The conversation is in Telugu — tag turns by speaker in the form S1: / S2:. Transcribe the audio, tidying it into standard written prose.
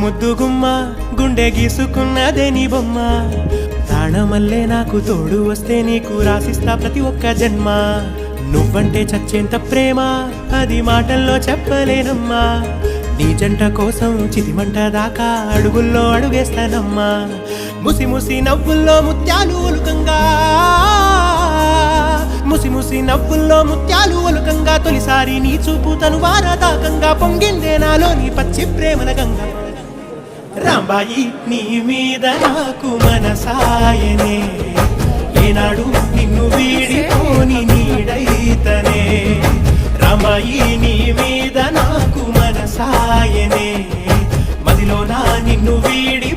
S1: ముద్దు గుమ్మ గుండె గీసుకున్నదే నీ బొమ్మ ప్రాణమల్లే నాకు తోడు వస్తే నీకు రాసిస్తా ప్రతి ఒక్క జన్మ నువ్వంటే చచ్చేంత ప్రేమ అది మాటల్లో చెప్పలేనమ్మా నీ జంట కోసం చితిమంట దాకా అడుగుల్లో అడుగేస్తానమ్మా ముసి ముసి నవ్వుల్లో ముత్యాలు ఒలుకంగా ముసి ముసి నవ్వుల్లో ముత్యాలు ఒలుకంగా తొలిసారి నీ చూపు తను వారదాకంగా పొంగిందే నాలో నీ పచ్చి ప్రేమల గంగ రాంబాయి నీ మీద నాకు మనసాయనే ఏనాడు నిన్ను వీడిపోని నీడైతనే రాంబాయి నీ మీద నాకు మనసాయనే మదిలో నా నిన్ను వీడి